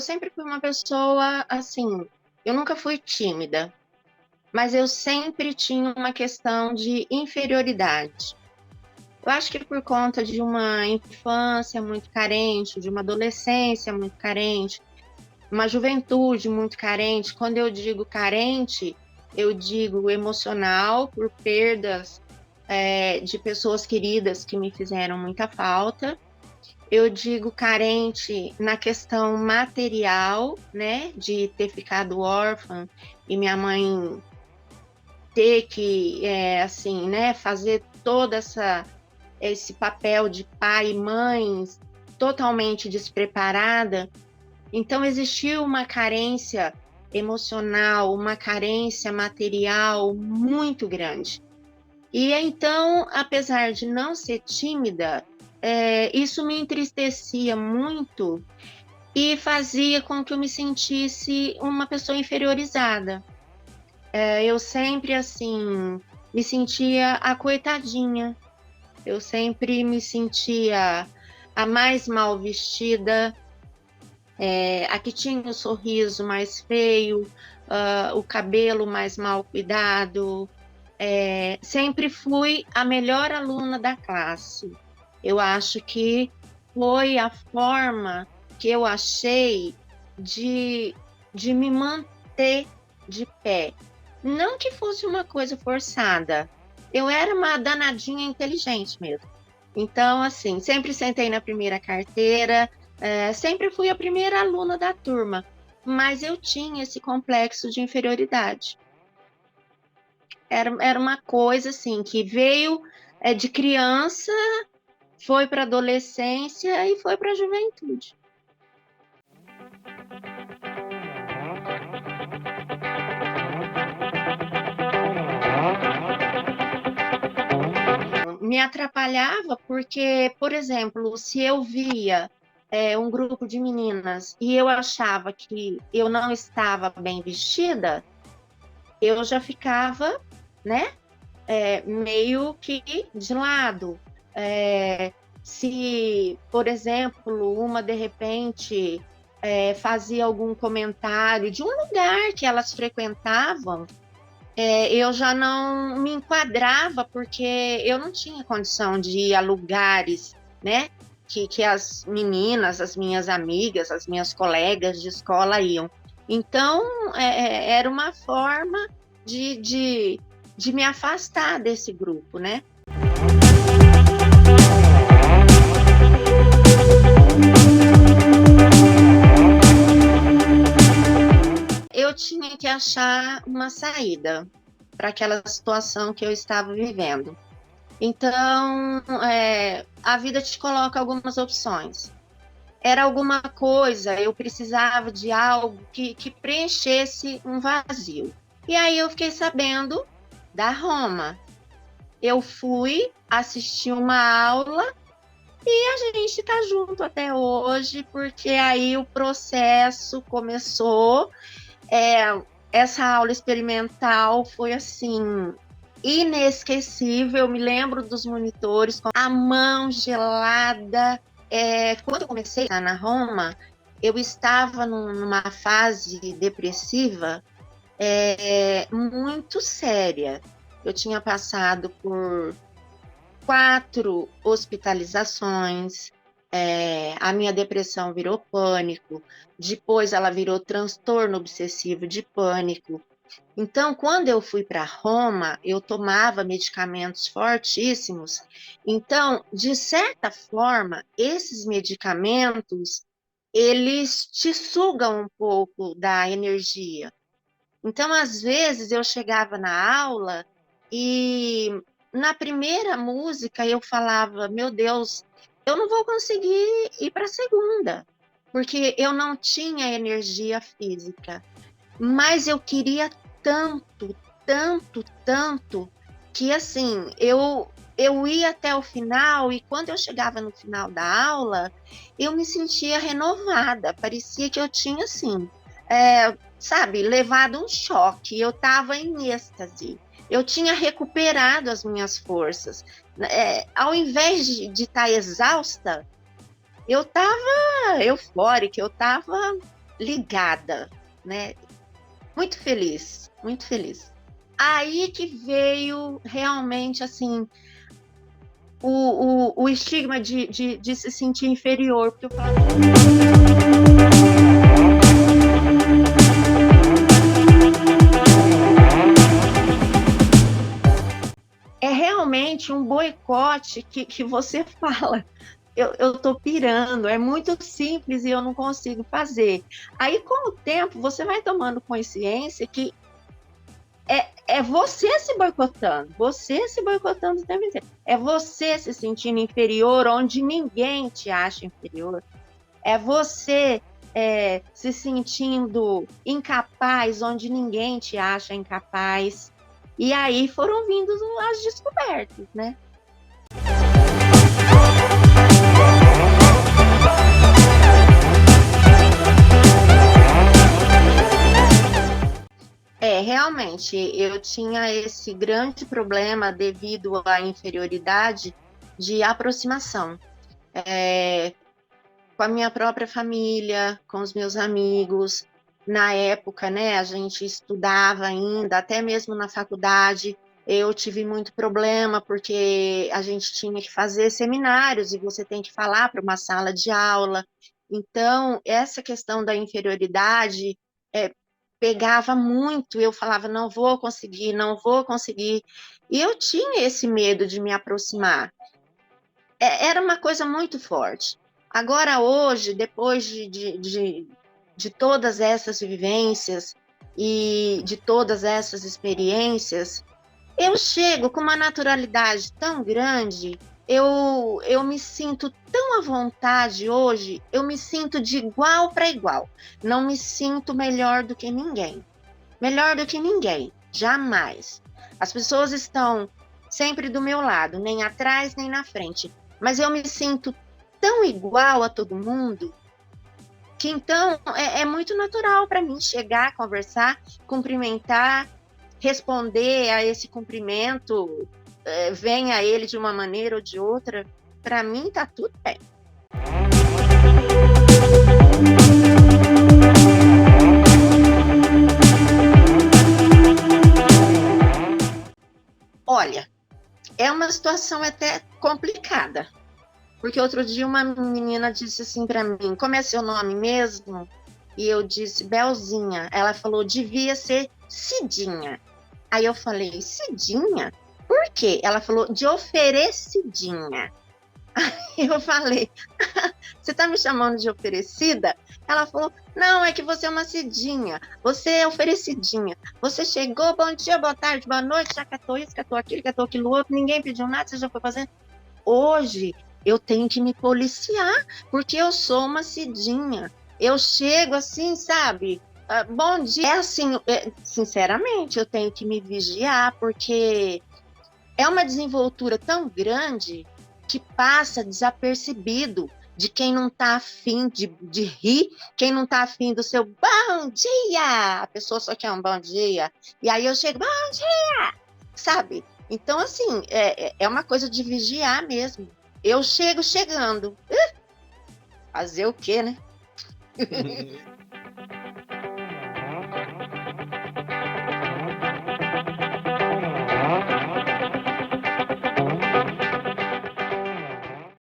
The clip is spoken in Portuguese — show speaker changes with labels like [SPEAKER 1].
[SPEAKER 1] sempre fui uma pessoa, assim, eu nunca fui tímida, mas eu sempre tinha uma questão de inferioridade. Eu acho que por conta de uma infância muito carente, de uma adolescência muito carente, uma juventude muito carente. Quando eu digo carente, eu digo emocional, por perdas, de pessoas queridas que me fizeram muita falta. Eu digo carente na questão material, né, de ter ficado órfã e minha mãe ter que, assim, né, fazer toda esse papel de pai e mãe totalmente despreparada. Então, existiu uma carência emocional, uma carência material muito grande. E então, apesar de não ser tímida, isso me entristecia muito e fazia com que eu me sentisse uma pessoa inferiorizada. Eu sempre, assim, me sentia a coitadinha, eu sempre me sentia a mais mal vestida, a que tinha o sorriso mais feio, o cabelo mais mal cuidado. Sempre fui a melhor aluna da classe. Eu acho que foi a forma que eu achei de, de me manter de pé. Não que fosse uma coisa forçada. Eu era uma danadinha inteligente mesmo. Então, assim, sempre sentei na primeira carteira, sempre fui a primeira aluna da turma, mas eu tinha esse complexo de inferioridade. Era uma coisa assim que veio de criança, foi para adolescência e foi para a juventude. Me atrapalhava porque, por exemplo, se eu via um grupo de meninas e eu achava que eu não estava bem vestida, eu já ficava, né, meio que de lado. Se, por exemplo, uma de repente fazia algum comentário de um lugar que elas frequentavam, eu já não me enquadrava, porque eu não tinha condição de ir a lugares, né, que as meninas, as minhas amigas, as minhas colegas de escola iam. Então, era uma forma de me afastar desse grupo, né? Eu tinha que achar uma saída para aquela situação que eu estava vivendo. Então, a vida te coloca algumas opções. Era alguma coisa, eu precisava de algo que preenchesse um vazio. E aí eu fiquei sabendo da Roma. Eu fui assistir uma aula e a gente está junto até hoje, porque aí o processo começou. Essa aula experimental foi assim inesquecível. Eu me lembro dos monitores com a mão gelada. Quando eu comecei na Roma, eu estava numa fase depressiva muito séria. Eu tinha passado por 4 hospitalizações, a minha depressão virou pânico, depois ela virou transtorno obsessivo de pânico. Então, quando eu fui para Roma, eu tomava medicamentos fortíssimos. Então, de certa forma, esses medicamentos, eles te sugam um pouco da energia. Então, às vezes, eu chegava na aula e na primeira música eu falava, meu Deus, eu não vou conseguir ir para a segunda, porque eu não tinha energia física. Mas eu queria tanto, tanto, tanto, que assim, eu ia até o final e quando eu chegava no final da aula, eu me sentia renovada, parecia que eu tinha assim, sabe, levado um choque, eu estava em êxtase, eu tinha recuperado as minhas forças. Ao invés de estar exausta, eu estava eufórica, eu estava ligada, né? Muito feliz, muito feliz. Aí que veio realmente, assim, o estigma de se sentir inferior, porque eu falava... É realmente um boicote que você fala, eu tô pirando, é muito simples e eu não consigo fazer. Aí, com o tempo, você vai tomando consciência que é você se boicotando o tempo inteiro. É você se sentindo inferior onde ninguém te acha inferior. É você se sentindo incapaz onde ninguém te acha incapaz. E aí foram vindo as descobertas, né? Realmente, eu tinha esse grande problema devido à inferioridade de aproximação. Com a minha própria família, com os meus amigos. Na época, né, a gente estudava ainda, até mesmo na faculdade, eu tive muito problema, porque a gente tinha que fazer seminários e você tem que falar para uma sala de aula. Então, essa questão da inferioridade pegava muito, eu falava, não vou conseguir, não vou conseguir. E eu tinha esse medo de me aproximar. Era uma coisa muito forte. Agora, hoje, depois de todas essas vivências e de todas essas experiências, eu chego com uma naturalidade tão grande, eu me sinto tão à vontade hoje, eu me sinto de igual para igual. Não me sinto melhor do que ninguém. Melhor do que ninguém, jamais. As pessoas estão sempre do meu lado, nem atrás nem na frente. Mas eu me sinto tão igual a todo mundo que então é muito natural para mim chegar, conversar, cumprimentar, responder a esse cumprimento, venha ele de uma maneira ou de outra. Para mim tá tudo bem. Olha, é uma situação até complicada. Porque outro dia uma menina disse assim para mim, como é seu nome mesmo? E eu disse, Belzinha. Ela falou, devia ser Cidinha. Aí eu falei, Cidinha? Por quê? Ela falou, de oferecidinha. Aí eu falei, você tá me chamando de oferecida? Ela falou, não, é que você é uma Cidinha. Você é oferecidinha. Você chegou, bom dia, boa tarde, boa noite, já catou isso, catou aquilo outro, ninguém pediu nada, você já foi fazendo. Hoje eu tenho que me policiar, porque eu sou uma Cidinha. Eu chego assim, sabe? Bom dia. É assim, sinceramente, eu tenho que me vigiar, porque é uma desenvoltura tão grande que passa desapercebido de quem não está afim de rir, quem não está afim do seu bom dia. A pessoa só quer um bom dia. E aí eu chego, bom dia, sabe? Então, assim, é uma coisa de vigiar mesmo. Eu chego chegando. Fazer o quê, né?